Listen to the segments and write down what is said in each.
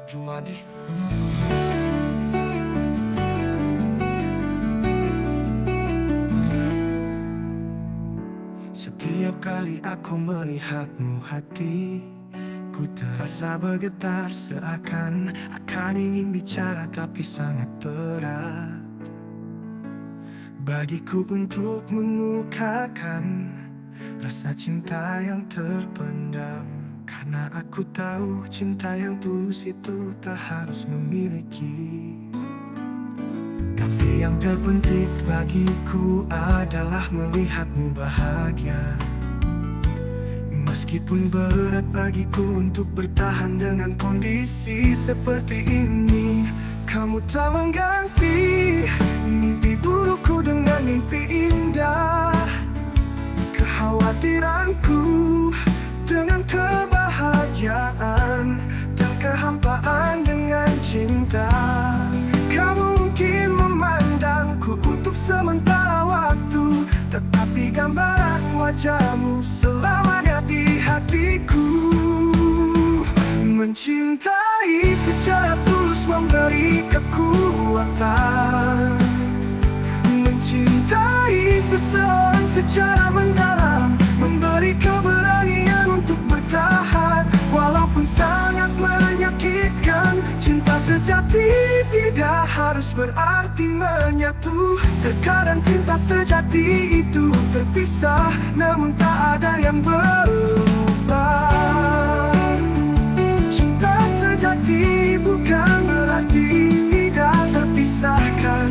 Jumadi. Setiap kali aku melihatmu, hatiku terasa bergetar, seakan akan ingin bicara tapi sangat berat bagiku untuk mengungkapkan rasa cinta yang terpendam. Karena aku tahu cinta yang tulus itu tak harus memiliki. Tapi yang terpenting bagiku adalah melihatmu bahagia. Meskipun berat bagiku untuk bertahan dengan kondisi seperti ini, kamu tak mengganti mimpi burukku dengan mimpi indah. Kekhawatiranku dengan kebahagiaan, dan kehampaan dengan cinta. Kamu mungkin memandangku untuk sementara waktu, tetapi gambaran wajahmu selamanya di hatiku. Mencintai secara tulus memberi kekuatan. Mencintai seseorang secara mendalam memberi keberanian untuk bertahan. Walaupun sangat menyakitkan, cinta sejati tidak harus berarti menyatu. Terkadang cinta sejati itu terpisah, namun tak ada yang berubah. Cinta sejati bukan berarti tidak terpisahkan,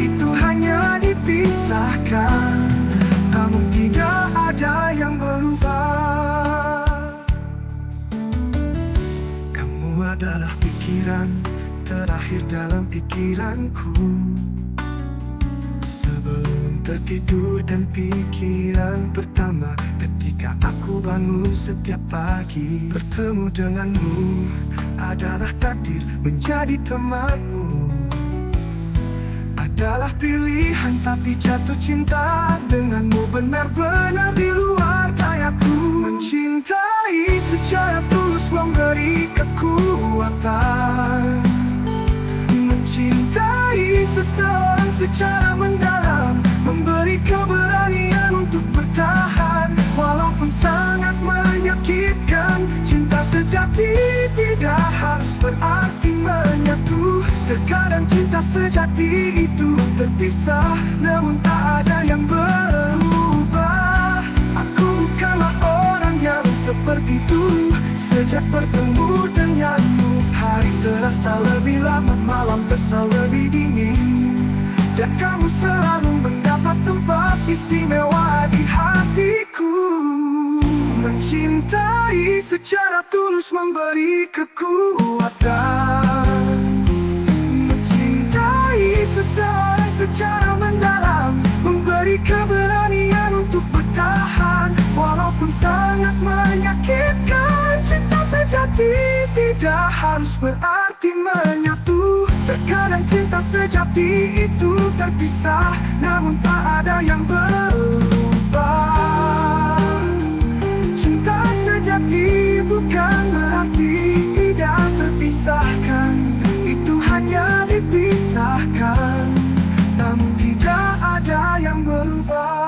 itu hanya dipisahkan, namun tidak ada yang berubah. Kamu adalah pikiran terakhir dalam pikiranku, sebelum tertidur, dan pikiran pertama ketika aku bangun setiap pagi. Bertemu denganmu adalah takdir, menjadi temanmu adalah pilihan, tapi jatuh cinta denganmu benar-benar di luar dayaku. Mencintai secara tulus memberi kekuatan. Mencintai seseorang secara mendalam memberi keberanian untuk bertahan. Walaupun sangat menyakitkan, cinta sejati tidak harus berarti menyatu. Terkadang cinta sejati itu terpisah, namun tak ada yang berubah. Aku bukanlah orang yang seperti dulu. Sejak bertemu denganmu, hari terasa lebih lama, malam terasa lebih dingin, dan kamu selalu mendapat tempat istimewa di hatiku. Mencintai secara tulus memberi kekuatan. Mencintai seseorang secara mendalam memberi keberanian untuk bertahan. Walaupun sangat menyakitkan, cinta sejati tidak harus berarti menyatu. Terkadang cinta sejati itu terpisah, namun tak ada yang berubah. Cinta sejati bukan berarti tidak terpisahkan, itu hanya dipisahkan, namun tidak ada yang berubah.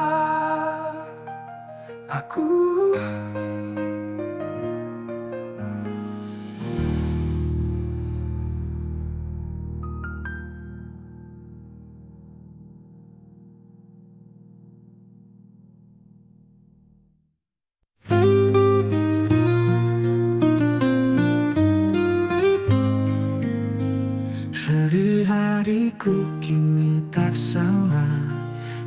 Aku hari-hariku kini tak sama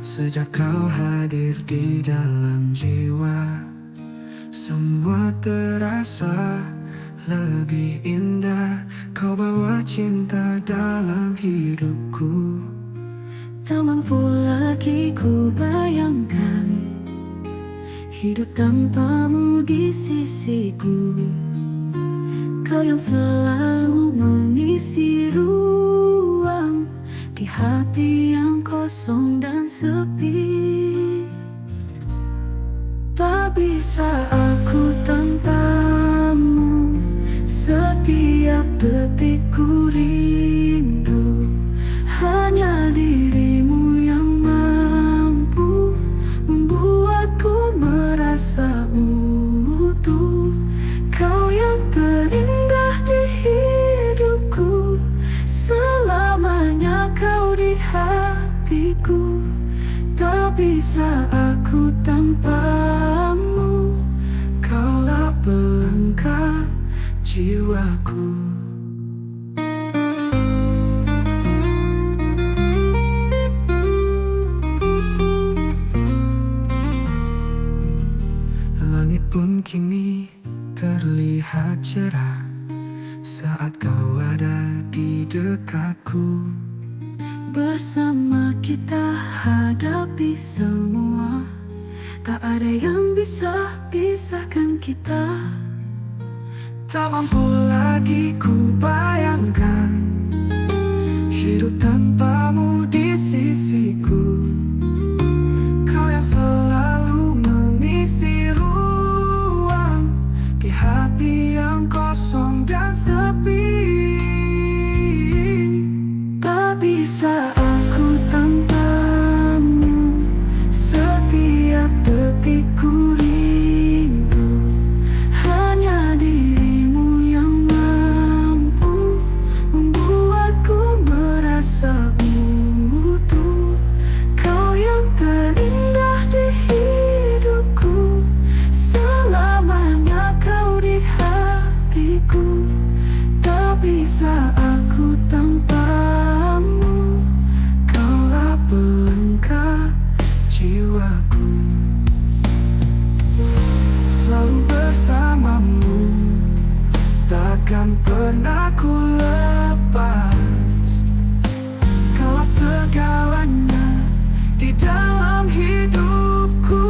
sejak kau hadir di dalam jiwa. Semua terasa lebih indah, kau bawa cinta dalam hidupku. Tak mampu lagi ku bayangkan hidup tanpamu di sisiku. Kau yang selalu mengisi ruang di hati yang kosong dan sepi. Tak bisa aku tanpamu, setiap detik Langit pun kini terlihat cerah saat kau ada di dekatku. Bersama kita hadapi semua, tak ada yang bisa pisahkan kita. Tak mampu lagi ku bayangkan hidup tanpamu di sisiku. Kau yang selalu mengisi ruang di hati yang kosong dan sepi. Tak bisa aku tanpamu, setiap detikku rindu. Hanya dirimu yang mampu membuatku merasa utuh. Kau yang terindah di hidupku, selamanya kau di hatiku. Tak bisa aku tanpamu, kaulah pelengkap jiwaku. Selalu bersamamu, takkan pernah ku lepas. Kaulah segalanya di dalam hidupku.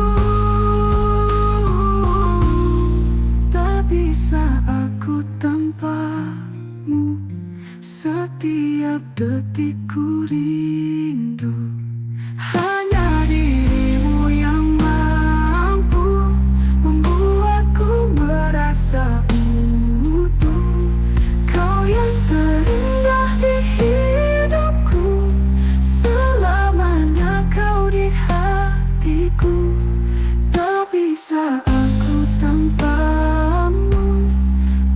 Tak bisa aku tanpamu, setiap detikku rindu. Hanya dirimu yang mampu membuatku merasa utuh. Kau yang terindah di hidupku, selamanya kau di hatiku. Tak bisa aku tanpamu,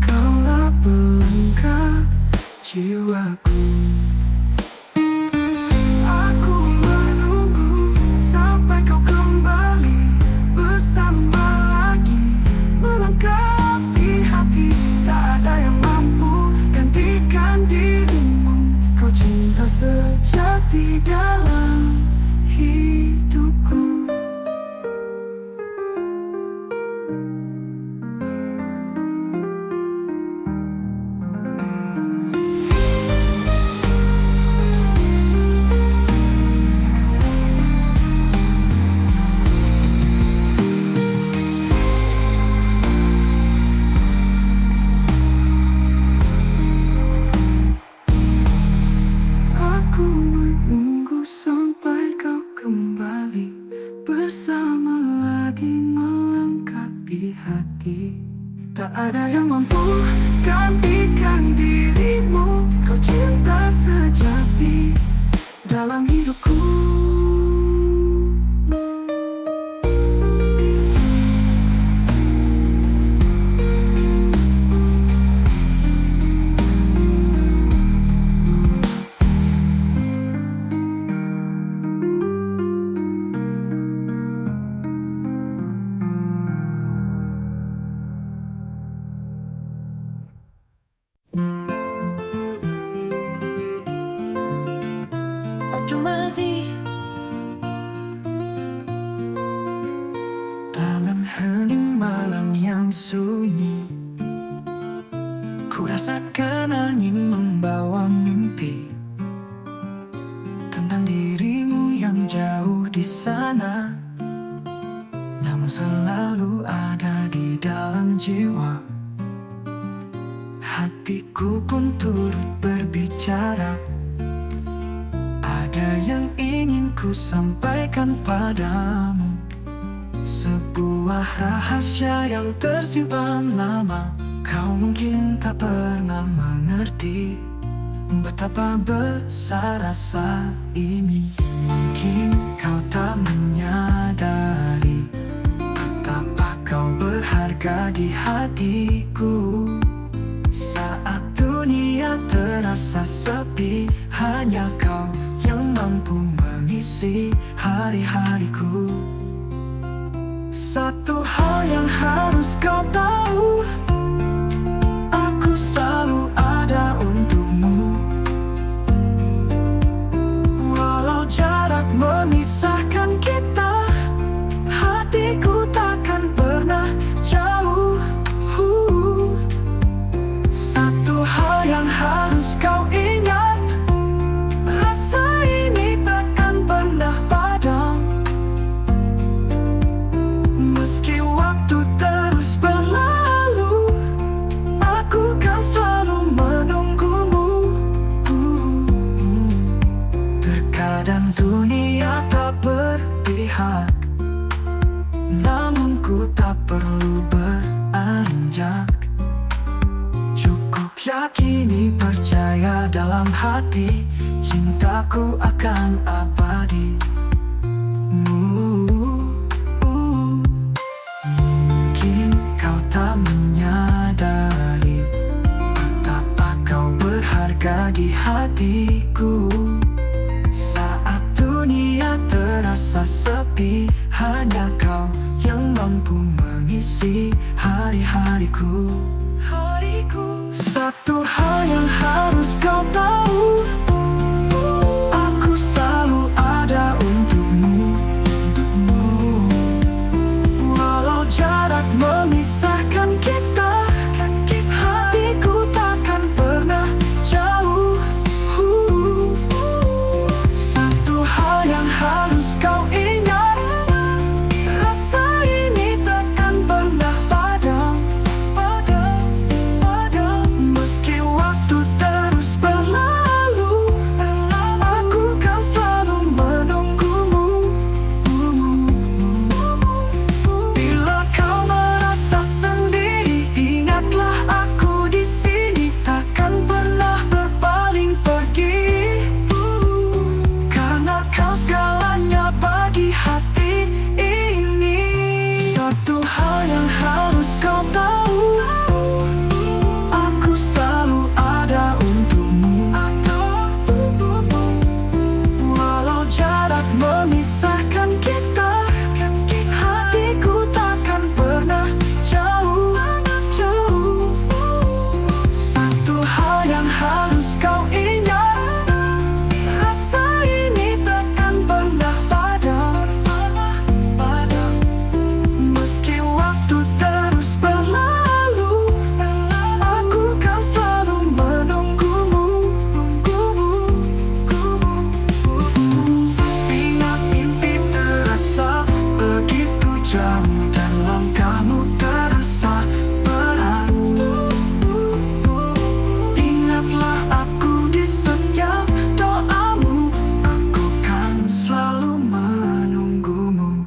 kaulah pelengkap jiwaku. Aku menunggu sampai kau kembali bersama lagi, melengkapi hati. Tak ada yang mampu gantikan dirimu. Kau cinta sejati dalam hidupku. Aku menunggu sampai kau kembali bersama lagi, melengkapi hati. Tak ada yang mampu gantikan dirimu. Kau cinta sejati dalam hidupku. Otomati Dalam hening malam yang sunyi, ku rasakan angin membawa mimpi tentang dirimu yang jauh di sana, namun selalu ada di dalam jiwa. Hatiku pun turut berbicara. Ada yang ingin ku sampaikan padamu, sebuah rahasia yang tersimpan lama. Kau mungkin tak pernah mengerti betapa besar rasa ini. Mungkin kau tak menyadari betapa kau berharga di hatiku. Saat dunia terasa sepi, hanya kau yang mampu mengisi hari-hariku. Satu hal yang harus kau tahu, aku selalu ada untukmu. Walau jarak memisahkan kita, hatiku takkan pernah Aku tak perlu beranjak, cukup yakini, percaya dalam hati, cintaku akan abadi. Mungkin kau tak menyadari betapa kau berharga di hatiku. Saat dunia terasa sepi, hanya kau yang mampu mengisi hari-hariku. Satu hal yang harus kau tahu, aku selalu ada untukmu. Walau jarak memisahkan kita, hatiku takkan pernah jauh. Satu hal yang harus kau ingat, rasa ini takkan pernah padam. Meski waktu terus berlalu, aku kan selalu menunggumu. Bila kau merasa sendiri, ingatlah aku di sini, takkan pernah berpaling pergi. Karena kau segalanya bagi hati ini. Satu hal yang harus kau tahu, aku selalu ada untukmu. Walau jarak memisahkan kita, hatiku takkan pernah jauh. Satu hal yang harus kau ingat, rasa ini takkan pernah padam. Meski waktu terus berlalu, aku kan selalu menunggumu. Ingat mimpi terasa begitu jauh, dan langkahmu terasa berat. Ingatlah aku di setiap doamu, aku kan selalu menunggumu.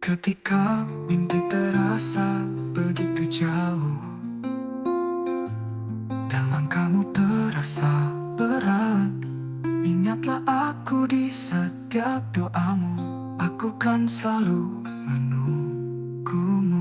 Ketika mimpi terasa begitu jauh, dan langkahmu terasa berat, ingatlah aku di setiap doamu, aku kan selalu menunggumu.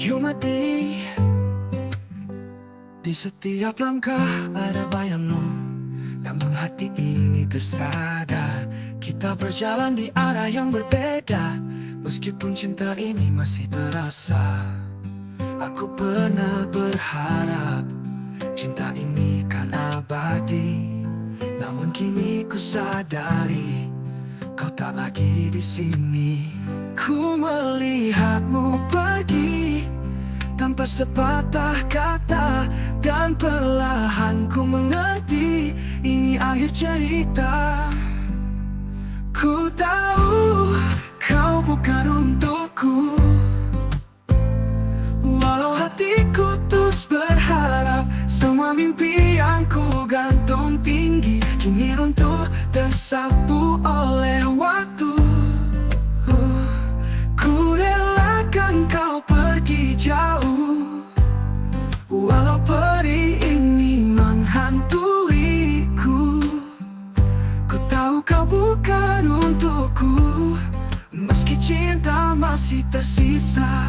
Jumadi, di setiap langkah ada bayangmu, namun hati ini tersadar kita berjalan di arah yang berbeda. Meskipun cinta ini masih terasa, aku pernah berharap cinta ini kan abadi. Namun kini ku sadari kau tak lagi di sini. Ku melihatmu pergi tanpa sepatah kata, dan perlahan ku mengerti ini akhir cerita. Ku tahu kau bukan untukku, walau hatiku terus berharap. Semua mimpi yang ku gantung tinggi kini runtuh tersapu oleh waktu. Ku relakan kau pergi jauh, walau perih ini menghantuiku. Ku tahu kau bukan untukku, meski cinta masih tersisa.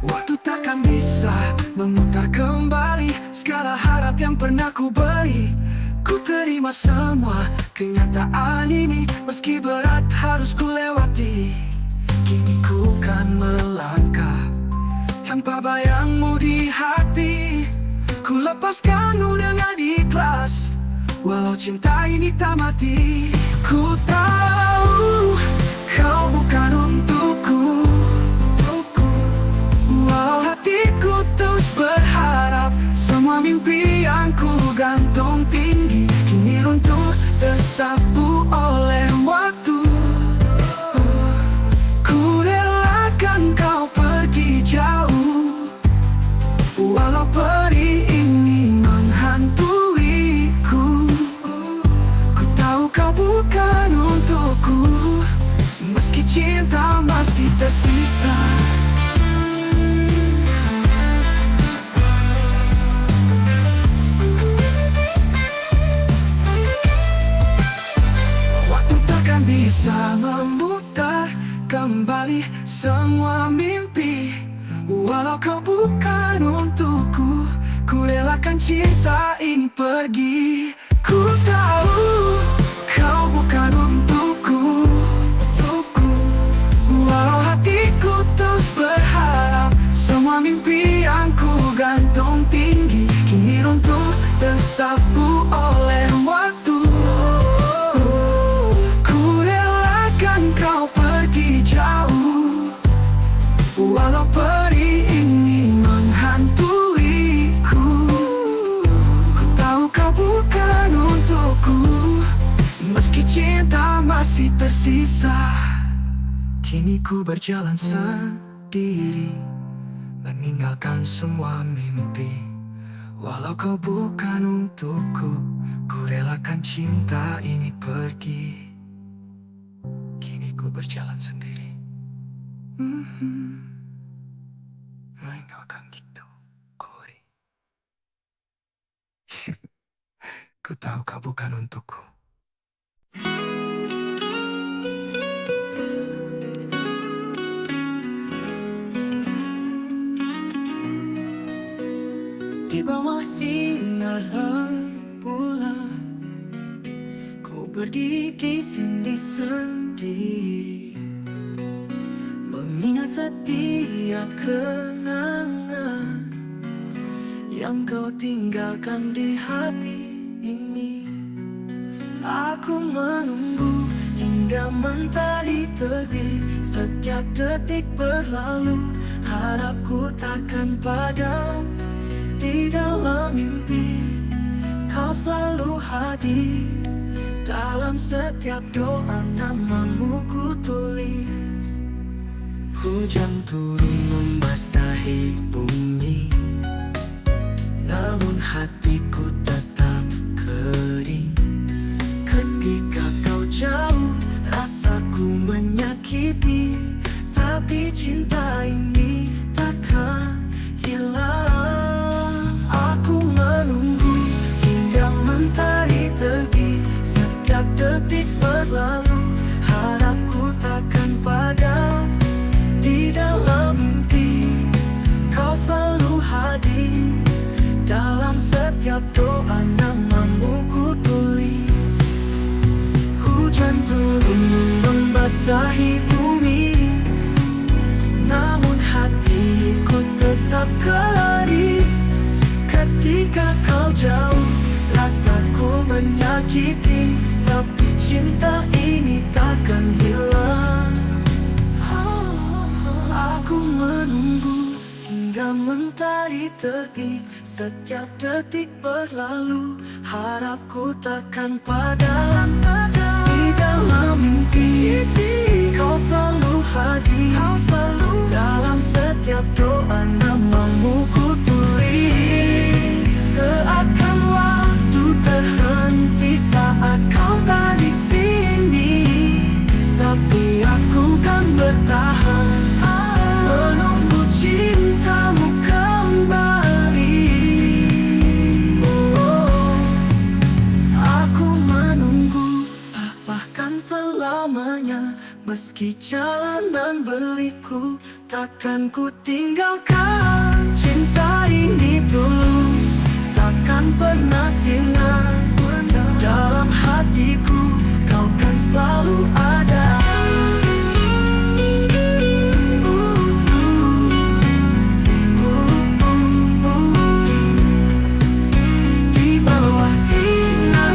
Waktu takkan bisa memutar kembali segala harap yang pernah ku beri. Ku terima semua kenyataan ini, meski berat harus ku lewati. Kini ku kan melangkah tanpa bayangmu di hati. Ku lepaskanmu dengan ikhlas, Walau cinta ini tak mati, ku tahu kau bukan untukku. Walau hatiku terus berharap, semua mimpi yang ku gantung tinggi kini runtuh tersapu oleh waktu. Ku relakan kau pergi jauh, walau peri ini menghantuiku. Ku tahu kau bukan untukku, meski cinta masih tersisa. Waktu takkan bisa memutar kembali semua mimpi. Walau kau bukan untukku, ku relakan cinta ini pergi. Ku tahu kau bukan untukku. Walau hatiku terus berharap, semua mimpi yang ku gantung tinggi kini runtuh tersapu oleh waktu. Ku relakan kau pergi jauh, walau peri ini menghantuiku. Ku tahu kau bukan untukku, meski cinta masih tersisa. Kini ku berjalan sendiri, meninggalkan semua mimpi. Walau kau bukan untukku, ku relakan cinta ini pergi. Kini ku berjalan sendiri, meninggalkan gitu, Kori. Ku tahu kau bukan untukku. Di bawah sinar bulan, ku berdiri di sini sendiri, mengingat setiap kenangan yang kau tinggalkan di hati ini. Aku menunggu hingga mentari terbit, setiap detik berlalu, harapku takkan padam. Di dalam mimpi, kau selalu hadir, dalam setiap doa namamu ku tulis. Hujan turun membasahi bumi, namun hatiku tetap kering. Ketika kau jauh, rasaku menyakiti, tapi cinta ini takkan hilang. Aku menunggu hingga mentari terbit, setiap detik berlalu, harapku takkan padam. Di dalam mimpi, kau selalu hadir, dalam setiap doa namamu ku tulis. Hujan turun membasahi bumi, namun hatiku tetap kering. Ketika kau jauh, rasaku menyakiti, tapi cinta ini takkan hilang. Aku menunggu hingga mentari terbit, setiap detik berlalu, harapku takkan padam. Di dalam mimpi, kau selalu hadir, dalam setiap doa namamu ku tulis. Seakan waktu terhenti saat kau tak di sini, tapi aku kan bertahan, menunggu cintamu kembali. Aku menunggu, bahkan selamanya, meski jalanan berliku, takkan ku tinggalkan. Cinta ini tulus, takkan pernah sinar. Dalam hatiku, kau kan selalu ada. Di bawah sinar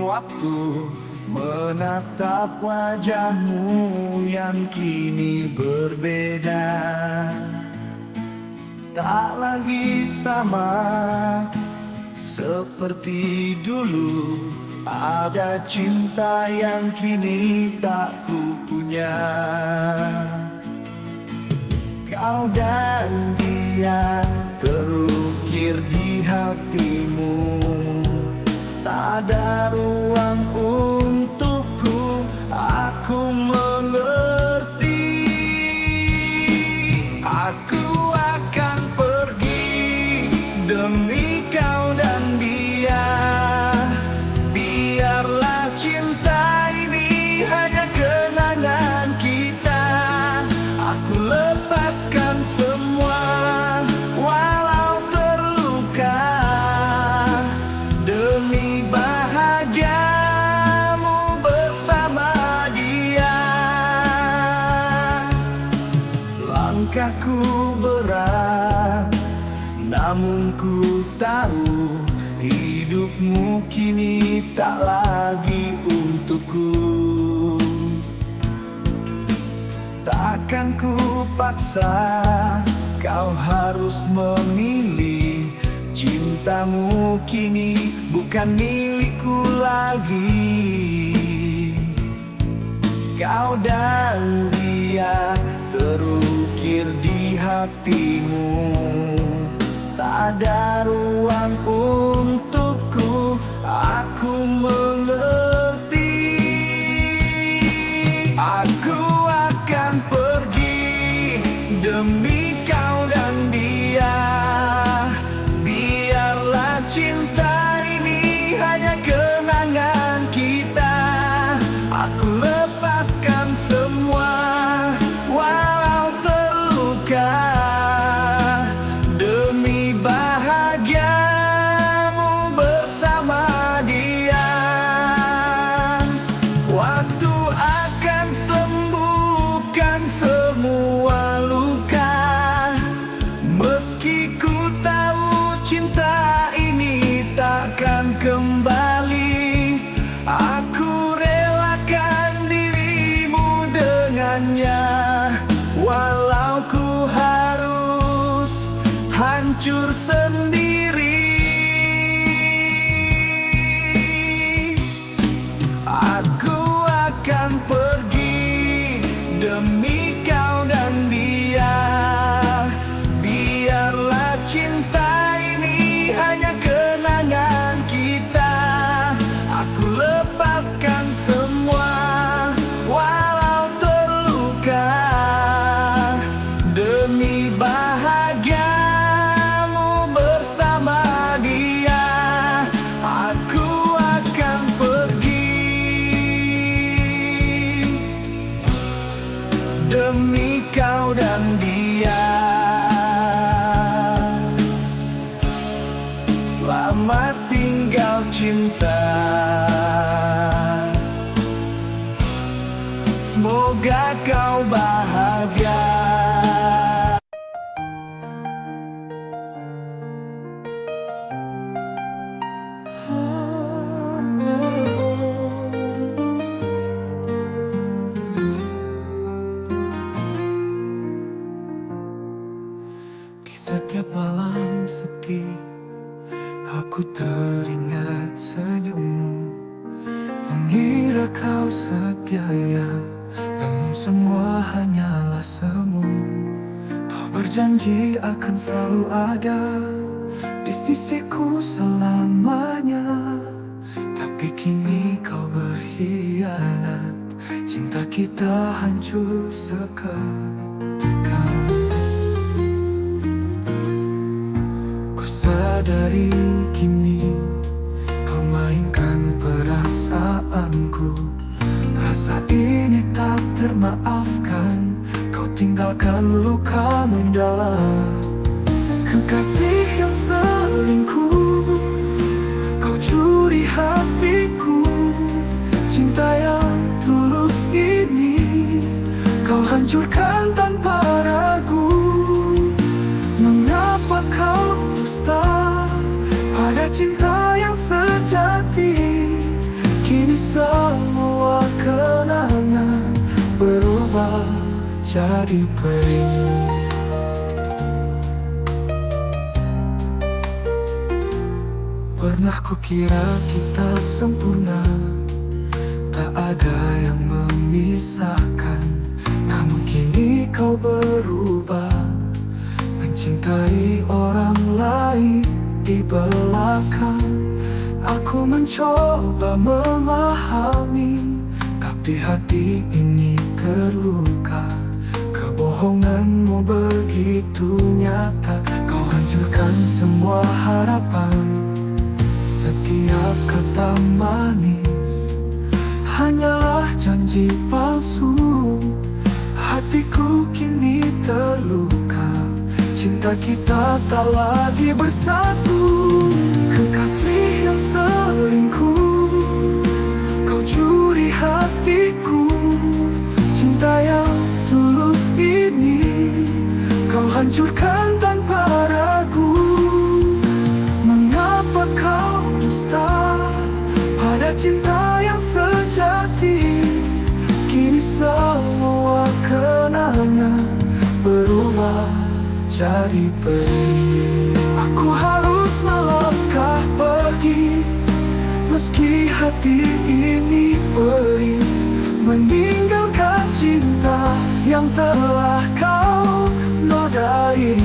waktu menatap wajahmu yang kini berbeda. Tak lagi sama seperti dulu. Ada cinta yang kini tak ku punya. Kau dan dia terukir di hatimu. Tak ada ruang untukku, aku mengerti. Aku akan pergi demi kau dan dia. Biarlah cinta ini hanya kenangan kita. Aku lepaskan semua walau terluka, demi bahagiamu bersama dia. Langkahku berat, namun ku tahu hidupmu kini tak lagi untukku. Takkan ku paksa kau harus memilih. Cintamu kini bukan milikku lagi. Kau dan dia terukir di hatimu. Tak ada ruang untukku, aku mengerti. Aku akan pergi demi kau dan dia. Biarlah cinta ini hanya kenangan kita. Aku lepaskan semua walau terluka, demi bahagiamu bersama dia. Waktu akan sembuhkan semua luka. Meski ku tahu cinta ini takkan kembali, aku relakan dirimu dengannya. Walau ku harus hancur sendiri, aku akan pergi demi kau dan dia. Biarlah cinta ini hanya kenangan kita. Aku lepaskan semua walau terluka, demi bahagiamu bersama dia. Aku akan pergi demi kau dan dia. Selamat tinggal cinta. Semoga kau bahagia. Di setiap malam sepi, aku teringat senyummu. Mengira kau setia, namun semua hanyalah semu. Kau berjanji akan selalu ada di sisiku selamanya. Tapi kini kau berkhianat, cinta kita hancur seketika. Ku sadari kini kau mainkan perasaanku. Rasa ini tak termaafkan, kau tinggalkan luka mendalam. Kekasih yang selingkuh, kau curi hatiku. Cinta yang tulus ini kau hancurkan tanpa ragu. Mengapa kau dusta pada cinta yang sejati? jadi perimu. Pernah kukira kita sempurna, tak ada yang memisahkan. Namun kini kau berubah, mencintai orang lain di belakang. Aku mencoba memahami, tapi hati ini terluka. Kebohonganmu begitu nyata, kau hancurkan semua harapan. Setiap kata manis hanyalah janji palsu. Hatiku kini terluka, cinta kita tak lagi bersatu. Kekasih yang selingkuh, kau curi hatiku. Cinta yang tulus ini kau hancurkan tanpa ragu. Mengapa kau dusta pada cinta yang sejati? Kini semua kenangan berubah jadi perih. Aku harus melangkah pergi, meski hati ini perih. Meninggalkan cinta yang telah kau nodai.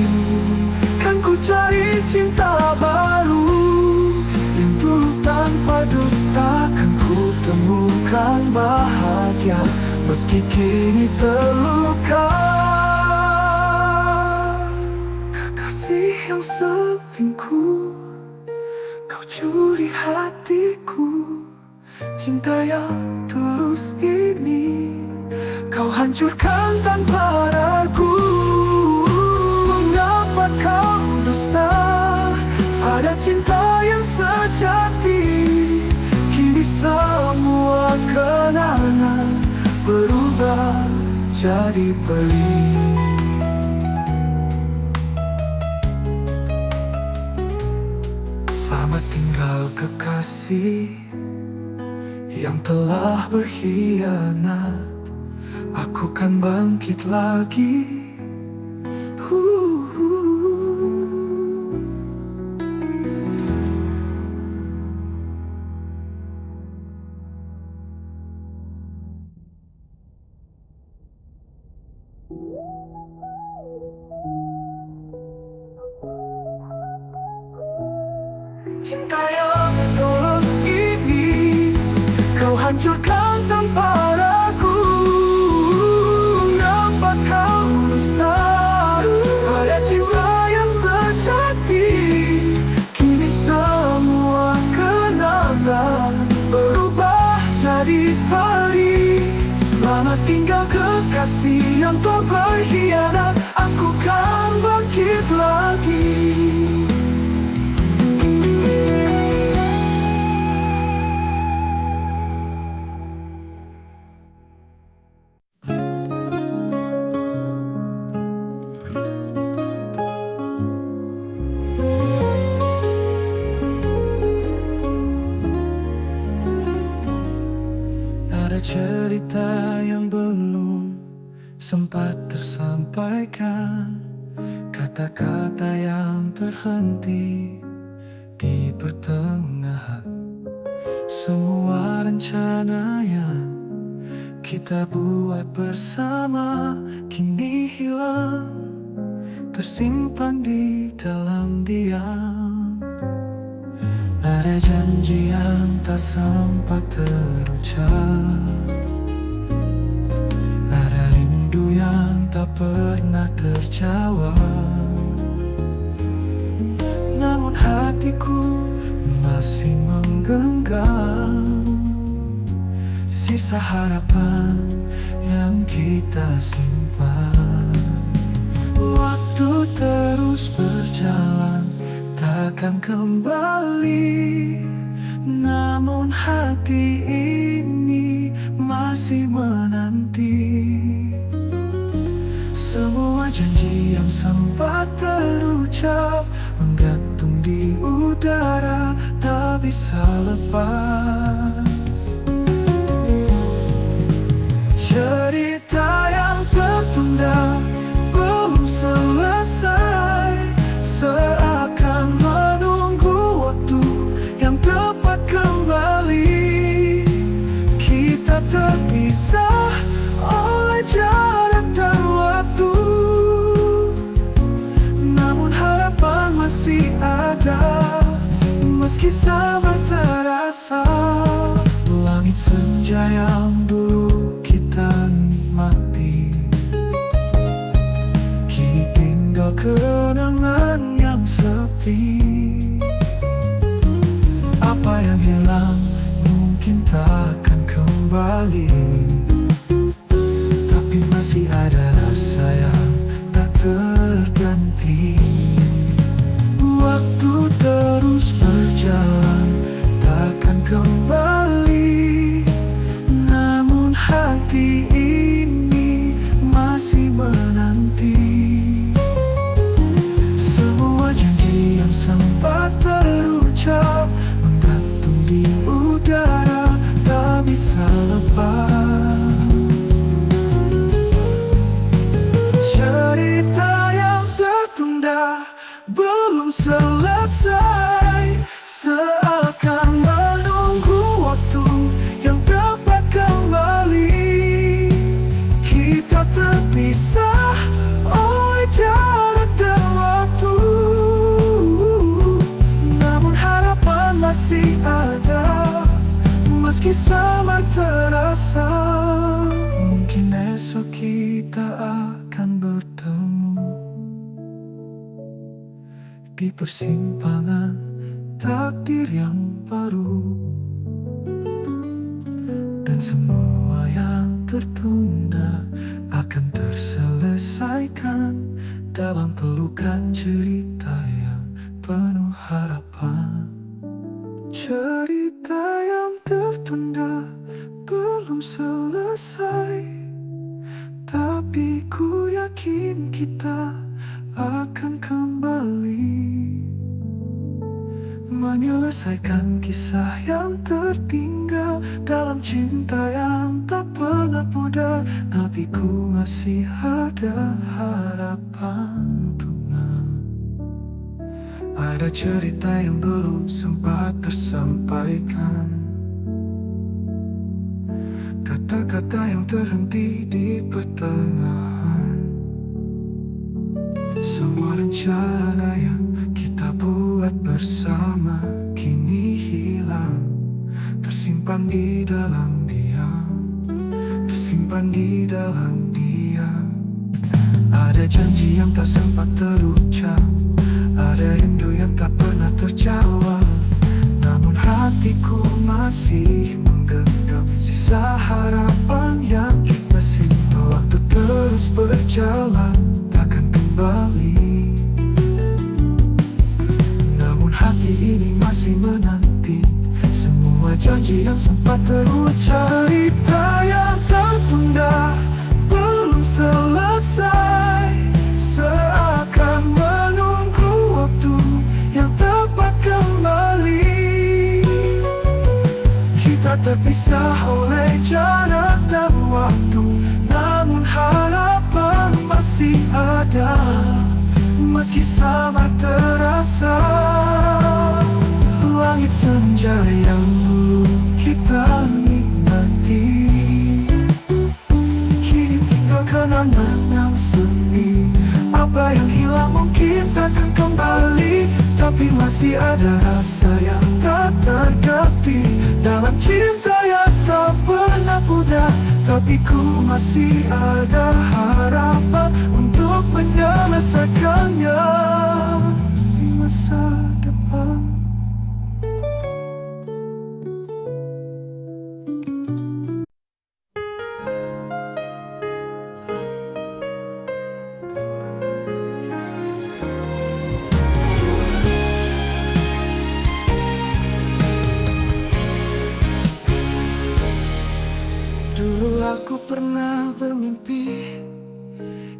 Kan ku cari cinta baru yang tulus tanpa dusta. Kan ku temukan bahagia meski kini terluka. Kekasih yang selingkuh, kau curi hatiku. Cinta yang tulus ini kau hancurkan tanpa ragu. Mengapa kau dusta pada cinta yang sejati? Kini semua kenangan berubah jadi perih. Selamat tinggal kekasih yang telah berkhianat. Aku kan bangkit lagi. Cinta yang tulus ini kau hancurkan tanpa ragu. Mengapa kau dusta pada cinta yang sejati? Kini semua kenangan berubah jadi perih. Selamat tinggal kekasih yang telah berkhianat. Aku kan bangkit lagi. Ada cerita yang belum sempat tersampaikan, kata-kata yang terhenti di pertengahan. Semua rencana yang kita buat bersama kini hilang, tersimpan di dalam diam. Ada janji yang tak sempat terucap, ada rindu yang tak pernah terjawab. Namun hatiku masih menggenggam sisa harapan yang kita simpan. Waktu terus berjalan, takkan kembali, namun hati ini masih menanti. Semua janji yang sempat terucap menggantung di udara, tak bisa lepas. Cerita yang tertunda sama terasa. Langit senja yang dulu kita nikmati kini tinggal kenangan yang sepi. Apa yang hilang mungkin takkan kembali, tapi masih ada rasa yang tak terganti. Waktu terus berjalan, takkan kembali, namun hati ini masih menanti. Semua janji yang sempat terucap menggantung di udara, tak bisa lepas. Cerita yang tertunda belum selesai, seakan menunggu waktu yang tepat kembali. Kita terpisah oleh jarak dan waktu, namun harapan masih ada, meski samar terasa. Mungkin esok kita akan bertemu di persimpangan takdir yang baru, dan semua yang tertunda akan terselesaikan dalam pelukan cerita yang penuh harapan. Cerita yang tertunda belum selesai, tapi ku yakin kita akan kembali menyelesaikan kisah yang tertinggal dalam cinta yang tak pernah pudar. Tapi ku masih ada harapan untuknya. Ada cerita yang belum sempat tersampaikan, kata-kata yang terhenti di pertengahan. Semua rencana yang kita buat bersama kini hilang, tersimpan di dalam diam, tersimpan di dalam diam. Ada janji yang tak sempat terucap, ada rindu yang tak pernah terjawab, namun hatiku masih menggenggam sisa harapan yang kita simpan. Waktu terus berjalan, takkan kembali, namun hati ini masih menanti semua janji yang sempat terucap. Cerita yang tertunda belum selesai, seakan menunggu waktu yang tepat kembali. Kita terpisah oleh jarak dan waktu, namun harapan masih ada, meski samar terasa. Langit senja yang dulu kita nikmati kini tinggal kenangan yang seni. Apa yang hilang mungkin takkan kembali, tapi masih ada rasa yang tak terganti dalam cinta yang tak pernah pudar. Tapi ku masih ada harapan untuk menyelesaikannya di masa depan. Dulu aku pernah bermimpi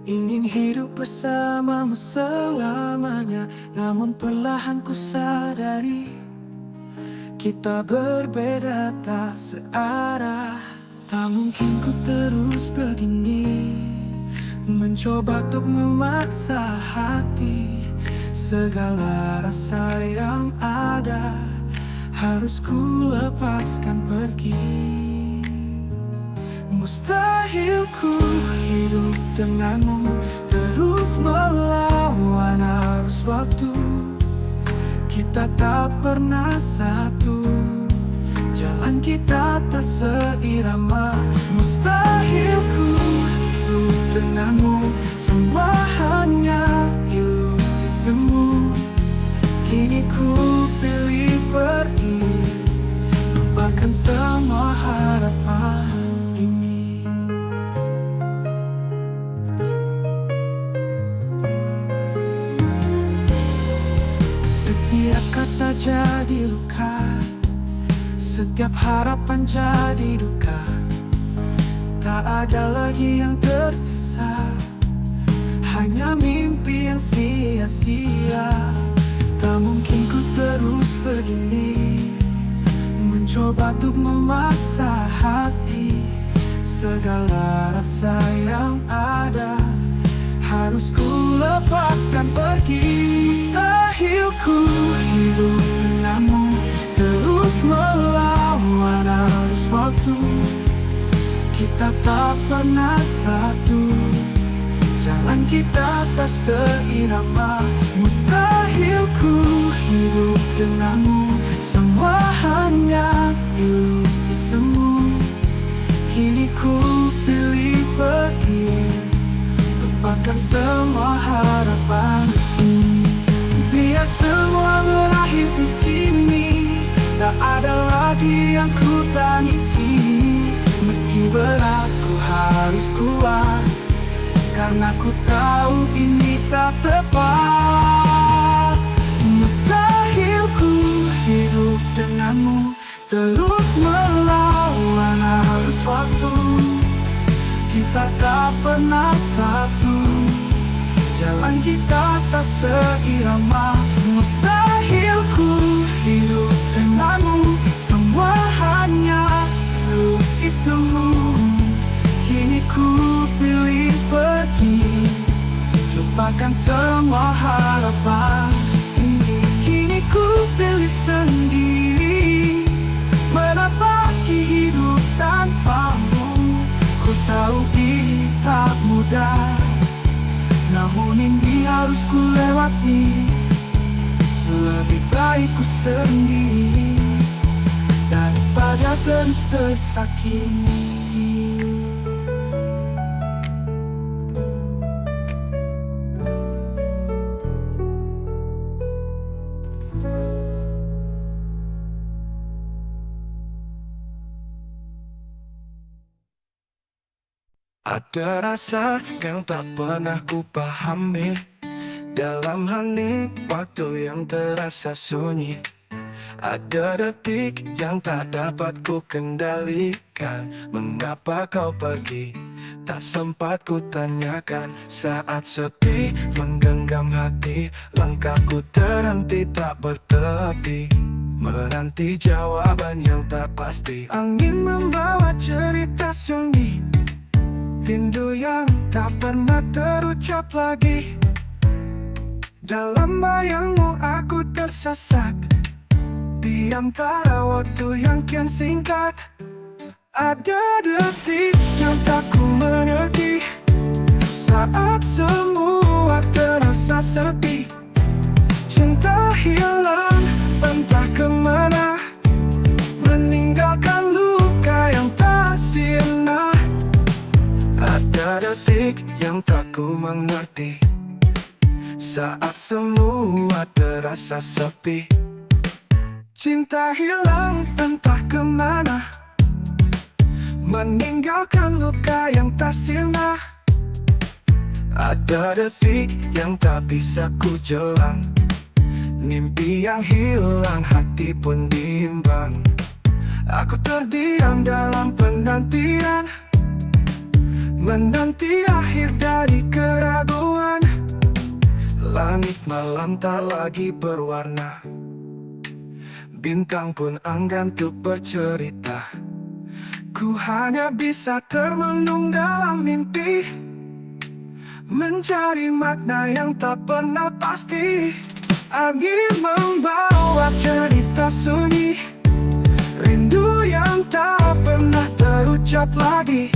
ingin hidup bersamamu selamanya, namun perlahan ku sadari kita berbeda tak searah. Tak mungkin ku terus begini, mencoba untuk memaksa hati. Segala rasa yang ada harus ku lepaskan pergi. Mustahil ku hidup denganmu, terus melawan arus waktu. Kita tak pernah satu, jalan kita tak seirama. Mustahil ku hidup denganmu, semua hanya ilusi semu. Kini ku pilih pergi, lupakan semua harapan ini. Setiap kata jadi luka, setiap harapan jadi duka. Tak ada lagi yang tersisa, hanya mimpi yang sia-sia. Tak mungkin ku terus begini, mencoba untuk memaksa hati. Segala rasa yang ada harus ku lepaskan pergi. Mustahil ku hidup denganmu, terus melawan arus waktu. Kita tak pernah satu, jalan kita tak seirama. Mustahil ku hidup denganmu, semua hanya ilusi semu. Kini ku pilih pergi, lupakan semua harapan. Biar semua berakhir di sini, tak ada lagi yang ku tangisi. Meski berat ku harus kuat, karena ku tahu ini tak tepat. Mustahil ku hidup denganmu, terus melawan arus waktu. Kita tak pernah satu, jalan kita tak seirama. Mustahil ku hidup denganmu, semua hanya ilusi semu. Kini ku pilih pergi, lupakan semua harapan ini. Kini ku pilih sendiri, menapaki hidup tanpamu. Ku tahu ini tak mudah, namun ini harus ku lewati. Lebih baik ku sendiri daripada terus tersakiti. Ada rasa yang tak pernah ku pahami, dalam hening waktu yang terasa sunyi. Ada detik yang tak dapat ku kendalikan. Mengapa kau pergi? Tak sempat ku tanyakan. Saat sepi menggenggam hati, langkahku terhenti tak bertepi, menanti jawaban yang tak pasti. Angin membawa cerita sunyi, rindu yang tak pernah terucap lagi. Dalam bayangmu aku tersesat, di antara waktu yang kian singkat. Ada detik yang tak ku mengerti, saat semua terasa sepi. Cinta hilang entah kemana, meninggalkan luka yang tak sirna. Ada detik yang tak ku mengerti, saat semua terasa sepi. Cinta hilang entah kemana, meninggalkan luka yang tak sirna. Ada detik yang tak bisa ku jelang, mimpi yang hilang, hati pun bimbang. Aku terdiam dalam penantian, menanti akhir dari keraguan. Langit malam tak lagi berwarna, bintang pun enggan untuk bercerita. Ku hanya bisa termenung dalam mimpi, mencari makna yang tak pernah pasti. Angin membawa cerita sunyi, rindu yang tak pernah terucap lagi.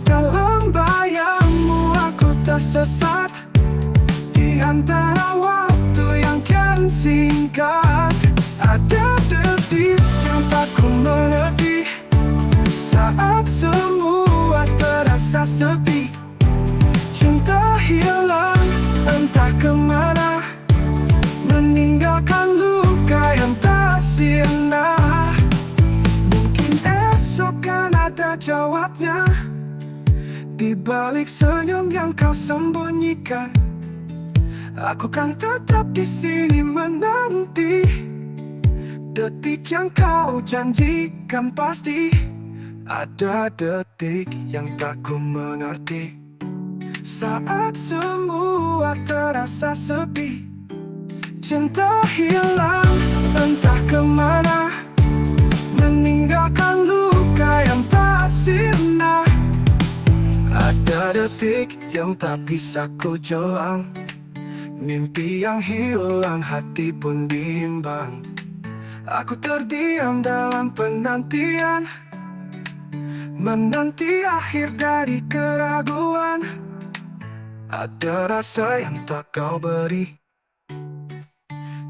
Dalam bayangmu aku tersesat, di antara waktu yang kian dan singkat. Ada detik yang tak ku mengerti, saat semua terasa sepi. Cinta hilang entah kemana, meninggalkan luka yang tak sirna. Mungkin esok kan ada jawabnya, di balik senyum yang kau sembunyikan. Aku kan tetap di sini menanti detik yang kau janjikan pasti. Ada detik yang tak ku mengerti, saat semua terasa sepi. Cinta hilang entah kemana, meninggalkan luka yang tak sirna. Ada detik yang tak bisa ku jelang, mimpi yang hilang, hati pun bimbang. Aku terdiam dalam penantian, menanti akhir dari keraguan. Ada rasa yang tak kau beri,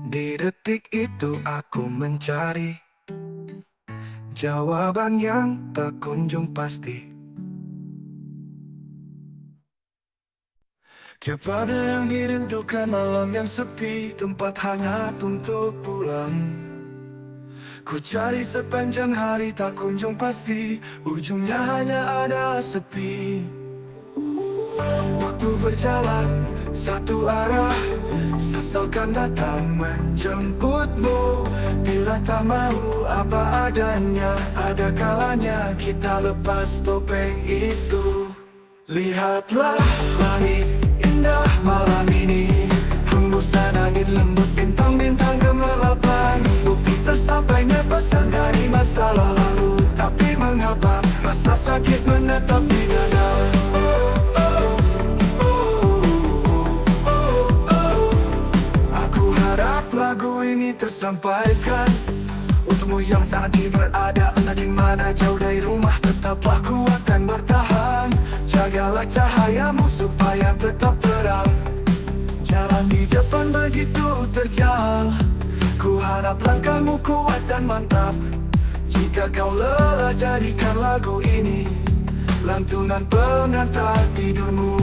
di detik itu aku mencari jawaban yang tak kunjung pasti. Kepada yang dirindukan, malam yang sepi, tempat hangat untuk pulang. Ku cari sepanjang hari tak kunjung pasti, ujungnya hanya ada sepi. Waktu berjalan satu arah, sesalkan datang menjemputmu. Bila tak mau apa adanya, ada kalanya kita lepas topeng itu. Lihatlah langit indah malam ini, hembusan angin lembut, bintang-bintang gemerlapan. Bukti tersampainya pesan dari masa lalu, tapi mengapa rasa sakit menetap di dada. Aku harap lagu ini tersampaikan untukmu yang saat ini berada entah di mana, jauh dari rumah. Tetaplah kuat dan bertahan, jagalah cahayamu supaya tetap terang. Jalan di depan begitu terjal, ku harap langkahmu kuat dan mantap. Jika kau lelah, jadikan lagu ini lantunan pengantar tidurmu.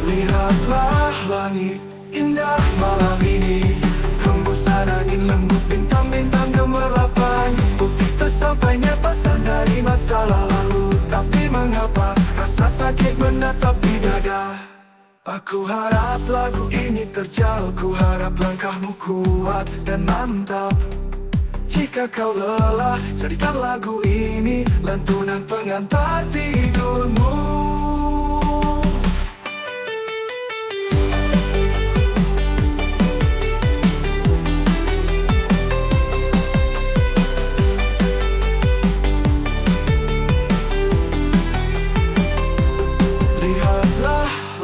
Lihatlah langit indah malam ini, hembusan angin lembut, bintang-bintang gemerlapan. Bukti tersampainya pesan dari masa lalu, tapi mengapa rasa sakit menetap di dada. Aku harap lagu ini terjal, ku harap langkahmu kuat dan mantap. Jika kau lelah, jadikan lagu ini lantunan pengantar tidurmu.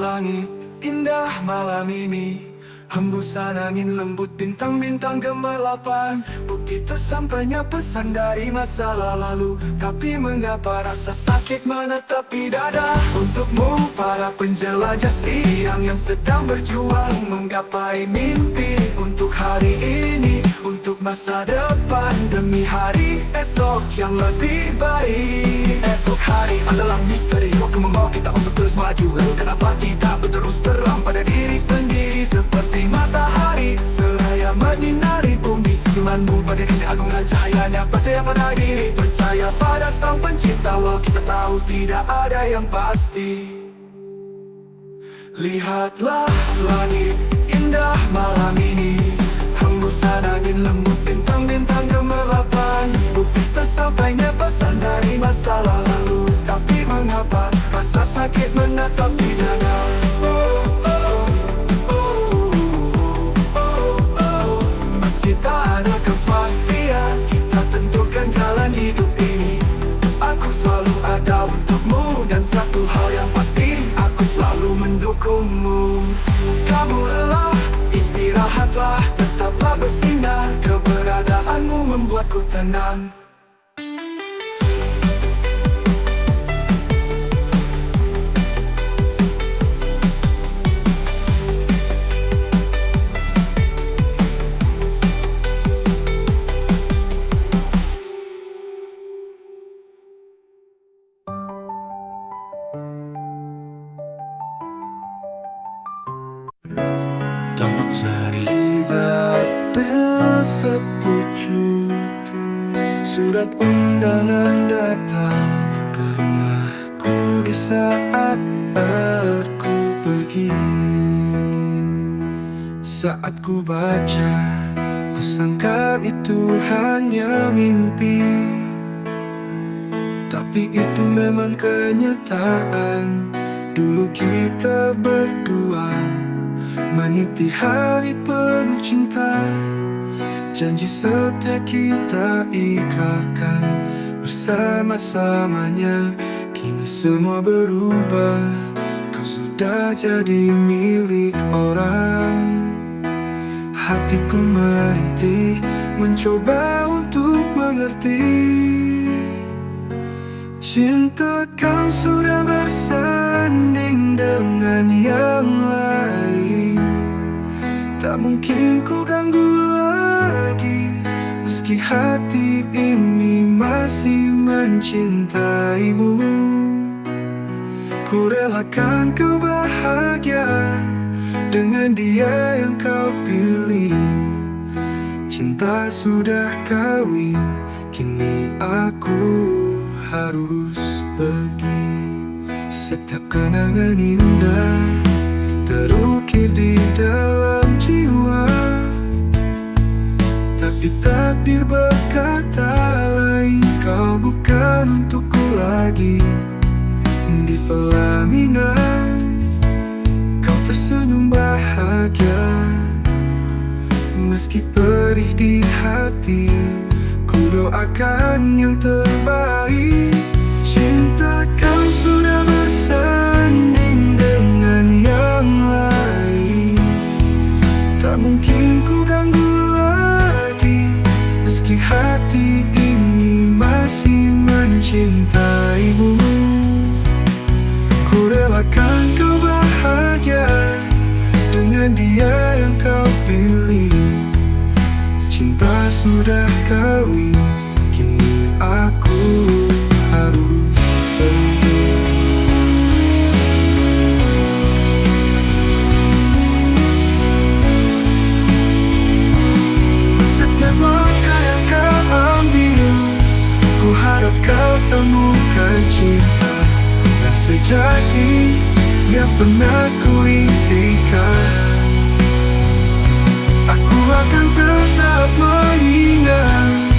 Langit indah malam ini, hembusan angin lembut, bintang-bintang gemerlapan. Bukti tersampainya pesan dari masa lalu, tapi mengapa rasa sakit menetap di dada. Untukmu para penjelajah siang yang sedang berjuang menggapai mimpi, untuk hari ini, untuk masa depan, demi hari esok yang lebih baik. Esok hari adalah misteri, waktu membawa kita untuk terus maju. Lalu kenapa kita berterus terang pada diri sendiri, seperti matahari seraya menyinari bumi. Senyumanmu bagaikan agungan cahayanya, percaya pada diri, percaya pada sang pencipta. Walau kita tahu tidak ada yang pasti. Lihatlah langit indah malam ini, hembusan angin lembut, bintang-bintang gemerlapan. Bukti tersampainya pesan dari masa lalu, tapi mengapa rasa sakit menetap di dada. Meski tak ada kepastian, kita tentukan jalan hidup ini. Aku selalu ada untukmu, dan satu hal yang pasti, aku selalu mendukungmu. Kamu lelah, istirahatlah, tetaplah bersinar keberadaan. membuatku tenang. Tak terlibat sepucuk surat undangan datang ke rumahku di saat aku pergi. Saat ku baca, ku sangka itu hanya mimpi, tapi itu memang kenyataan. Dulu kita berdua meniti hari penuh cinta, janji setia kita ikrarkan bersama-samanya. Kini semua berubah, kau sudah jadi milik orang. Hatiku merintih, mencoba untuk mengerti. Cinta kau sudah bersanding dengan yang lain. Tak mungkin ku ganggu lagi, meski hati ini masih mencintaimu. Ku relakan kau bahagia dengan dia yang kau pilih. Cinta sudah kawin, kini aku harus pergi. Setiap kenangan indah terukir di dalam jiwa, tapi takdir berkata lain. Kau bukan untukku lagi. Di pelaminan kau tersenyum bahagia, meski perih di hati. Ku doakan yang terbaik. Cinta kau sudah bersanding dengan yang lain. Tak mungkin ku ganggu lagi, meski hati ini masih mencintaimu. Ku relakan kau bahagia dengan dia yang kau pilih. Cinta sudah kawin, kini aku harus pergi. Setiap langkah yang kau ambil, ku harap kau temukan cinta yang sejati yang pernah ku impikan. Aku akan tetap mengingat,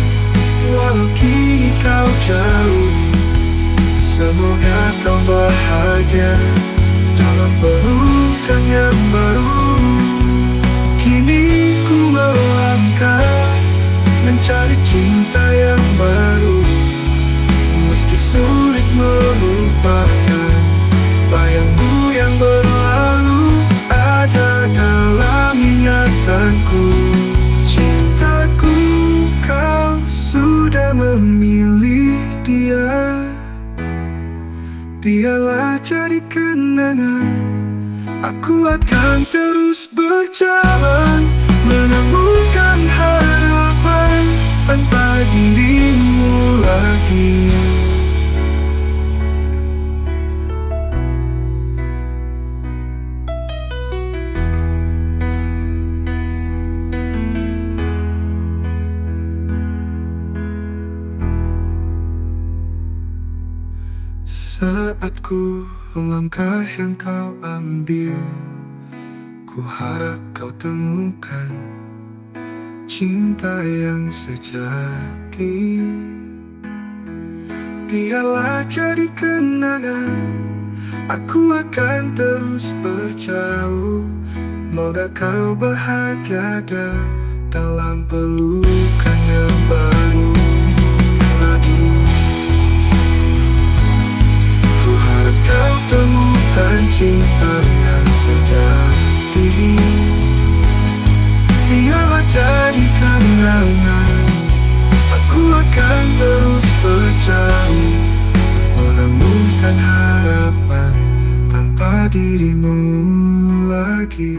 walau kini kau jauh. Semoga kau bahagia dalam pelukan yang baru. Kini ku melangkah mencari cinta yang baru, meski sulit melupakan bayangmu yang berlalu ada dalam ingatanku. Cintaku, kau sudah memilih dia. Biarlah jadi kenangan, aku akan terus berjalan, menemukan harapan tanpa dirimu lagi. Saat ku melangkah yang kau ambil, ku harap kau temukan cinta yang sejati. Biarlah jadi kenangan, aku akan terus berjauh. Moga kau bahagia dalam pelukan yang baru. Kau temukan cinta yang sejati. Biarlah jadi kenangan, kehilangan harapan tanpa dirimu lagi.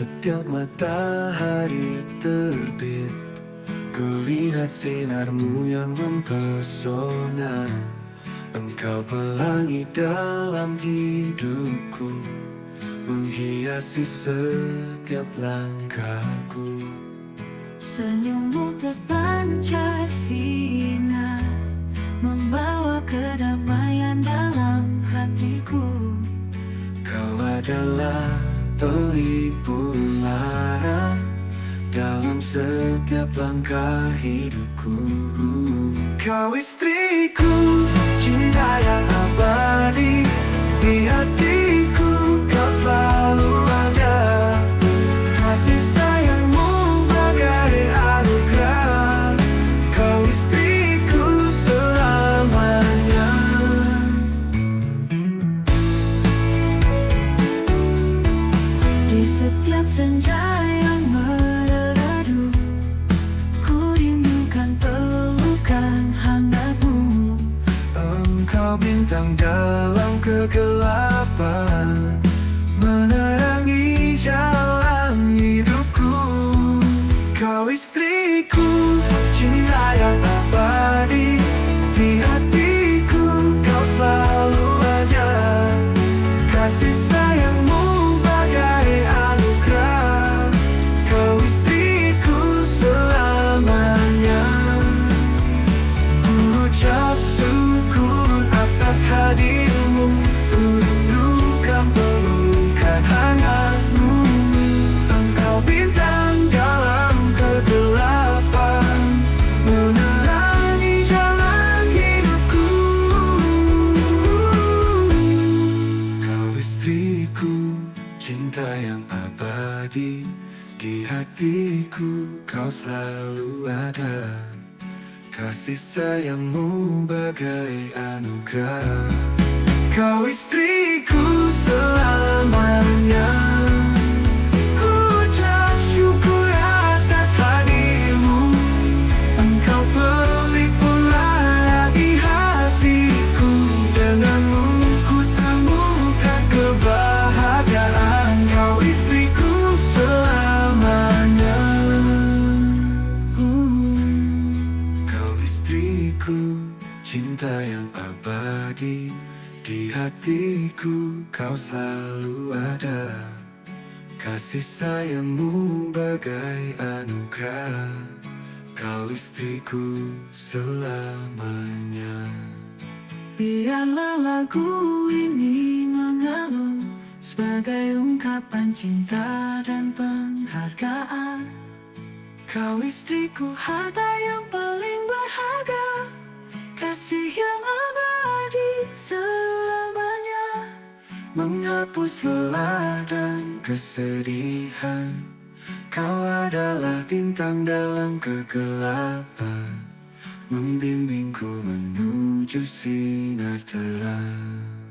Setiap matahari terbit, kulihat sinarmu yang mempesona. Engkau pelangi dalam hidupku, menghiasi setiap langkahku. Senyummu terpancar sinar, membawa kedamaian dalam hatiku. Kau adalah pelipur lara dalam setiap langkah hidupku. Kau istriku, cinta yang abadi di hatiku. Kau selalu ada, kasih sayangmu bagai anugerah. Kau istriku selamanya. Di setiap senja yang meradu, ku rindukan pelukan hangatmu. Engkau bintang dalam kegelapan, menerangi jalan hidupku. Kau istriku, cinta yang abadi di hatiku. Kau selalu ada, kasih sayangmu bagai anugerah. Kau istriku selamanya. Ku ucap syukur atas hadirmu, ku rindukan pelukan hangatmu. Engkau bintang dalam kegelapan, menerangi jalan hidupku. Kau istriku, cinta yang abadi di hatiku. Kau selalu ada, kasih sayangmu bagai anugerah. Kau istriku selamanya. Ku ucap syukur atas hadirmu, engkau pelipur lara di hatiku. Denganmu ku temukan kebahagiaan. Kau istriku selamanya. Kau istriku, cinta yang abadi di hatiku. Kau selalu ada, kasih sayangmu bagai anugerah. Kau istriku selamanya. Biarlah lagu ini mengalun sebagai ungkapan cinta dan penghargaan. Kau istriku, harta yang paling berharga, kasih yang abadi selamanya. Menghapus lelah dan kesedihan, kau adalah bintang dalam kegelapan, membimbingku menuju sinar terang.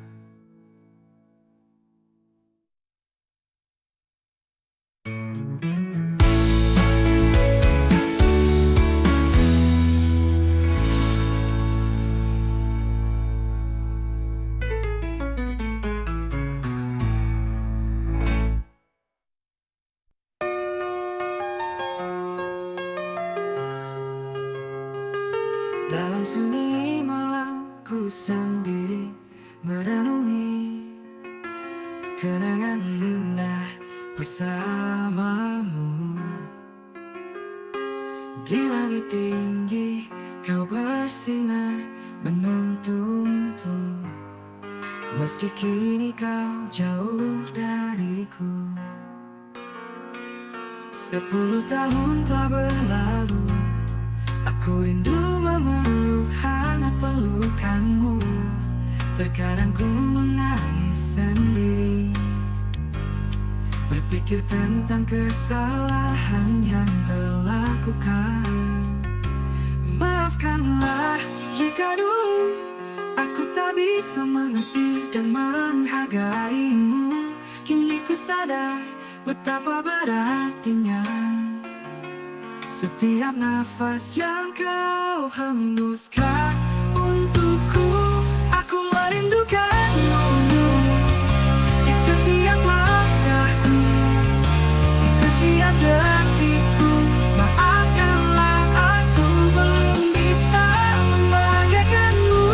Dalam sunyi malam ku sendiri merenungi kenangan indah bersamamu. Di langit tinggi kau bersinar menuntunku, meski kini kau jauh dariku. 10 tahun telah berlalu, aku rindu memeluk hangat pelukanmu. Terkadang ku menangis sendiri, Berpikir tentang kesalahan yang terlakukan. Maafkanlah jika dulu aku tak bisa mengerti dan menghargaimu. Kini ku sadar betapa berartinya setiap nafas yang kau hembuskan untukku. Aku merindukanmu di setiap langkahku, di setiap detikku. Maafkanlah aku belum bisa membahagiakanmu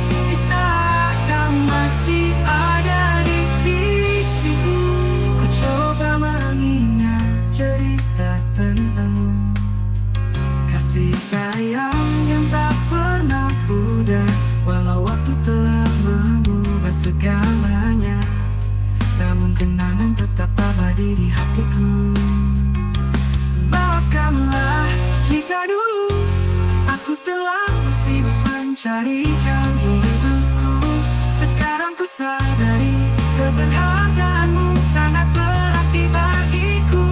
di saat kau masih ada di sisiku. Ku coba mengingat cerita tentangmu, kasih sayang yang tak pernah pudar. Walau waktu telah mengubah segalanya, namun kenangan tetap abadi di hatiku. Maafkanlah jika dulu aku telah bersibuk mencari jalan hidupku. Sekarang ku sadari keberhargaanmu sangat berarti bagiku.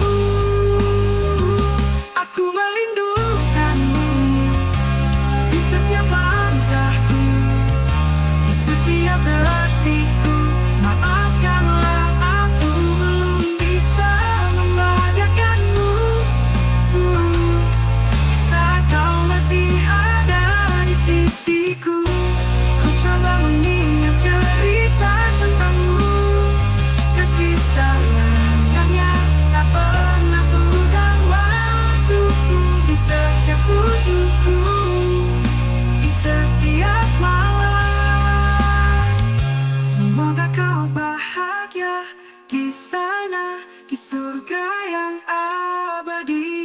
Aku merindukanmu di setiap langkahku, di setiap detikku. Maafkanlah aku belum bisa membahagiakanmu saat kau masih ada di sisiku. Ku coba mengingat cerita tentangmu, kasih sayang yang tak pernah pudar. Waktuku di setiap sudutku, di setiap malam. Semoga kau bahagia di sana, di surga yang abadi.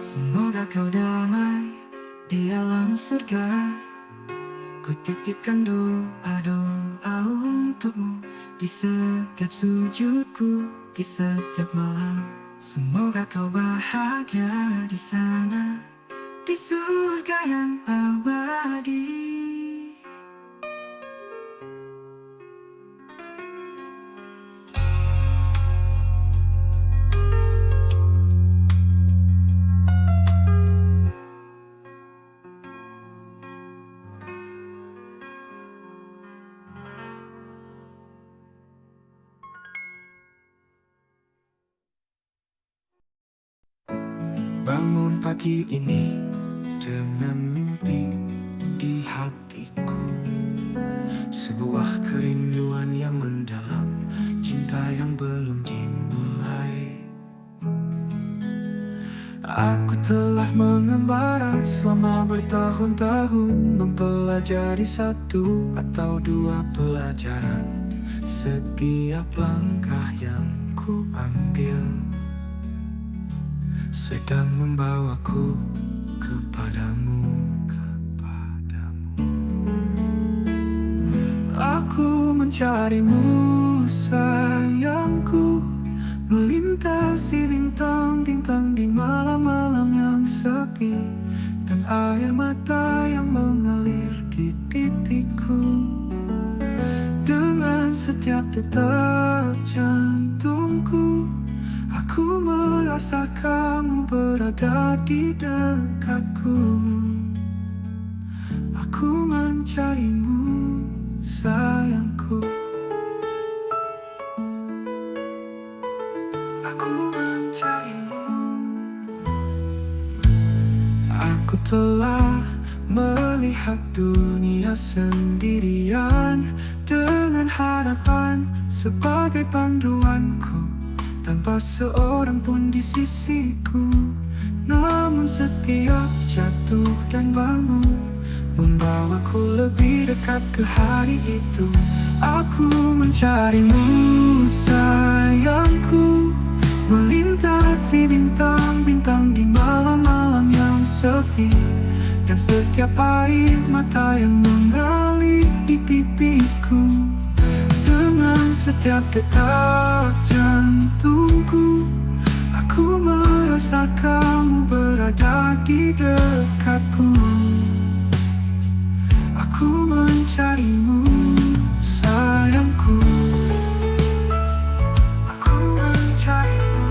Semoga kau damai di alam surga. Ku titipkan doa-doa untukmu di setiap sujudku, di setiap malam. Semoga kau bahagia di sana, di surga yang abadi. Bangun pagi ini dengan mimpi di hatiku, sebuah kerinduan yang mendalam, cinta yang belum dimulai. Aku telah mengembara selama bertahun-tahun, mempelajari satu atau dua pelajaran. Setiap langkah yang ku ambil sedang membawaku kepadamu. Aku mencarimu sayangku, melintasi bintang-bintang di malam-malam yang sepi, dan air mata yang mengalir di pipiku. Dengan setiap detak jantungku, aku merasa kamu berada di dekatku. Aku mencarimu sayangku. Aku mencarimu. Aku telah melihat dunia sendirian, dengan harapan sebagai panduanku, tanpa seorang pun di sisiku. Namun setiap jatuh dan bangun membawaku lebih dekat ke hari itu. Aku mencarimu sayangku, melintasi bintang-bintang di malam-malam yang sepi, dan setiap air mata yang mengalir di pipiku. Dengan setiap detak jantungku, aku merasa kamu berada di dekatku. Aku Aku mencarimu, sayangku. Aku mencarimu.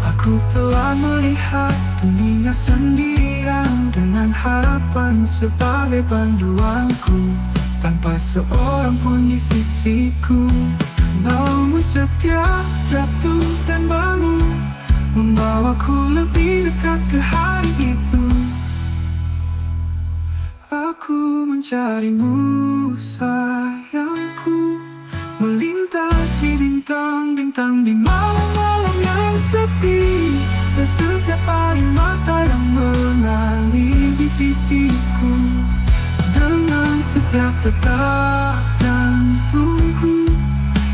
Aku telah melihat dunia sendirian dengan harapan sebagai panduanku, tanpa seorang pun di sisiku. Namun setiap jatuh dan bangun membawaku lebih dekat ke hari itu. Aku mencarimu, sayangku, melintasi bintang-bintang di malam-malam yang sepi, dan setiap air mata yang mengalir di pipiku. Dengan setiap detak jantungku,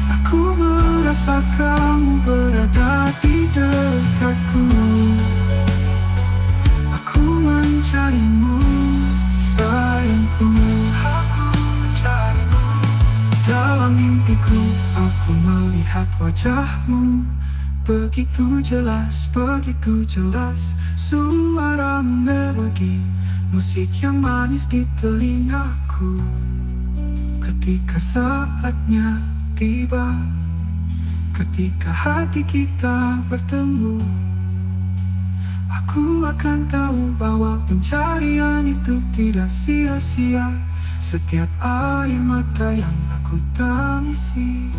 aku merasa kamu berada di dekatku. Aku mencarimu, sayangku. Aku mencarimu. Dalam mimpiku, aku melihat wajahmu. Begitu jelas, begitu jelas. Suaramu melodi, musik yang manis di telingaku. Ketika saatnya tiba, ketika hati kita bertemu, aku akan tahu bahwa pencarian itu tidak sia-sia. Setiap air mata yang aku tangisi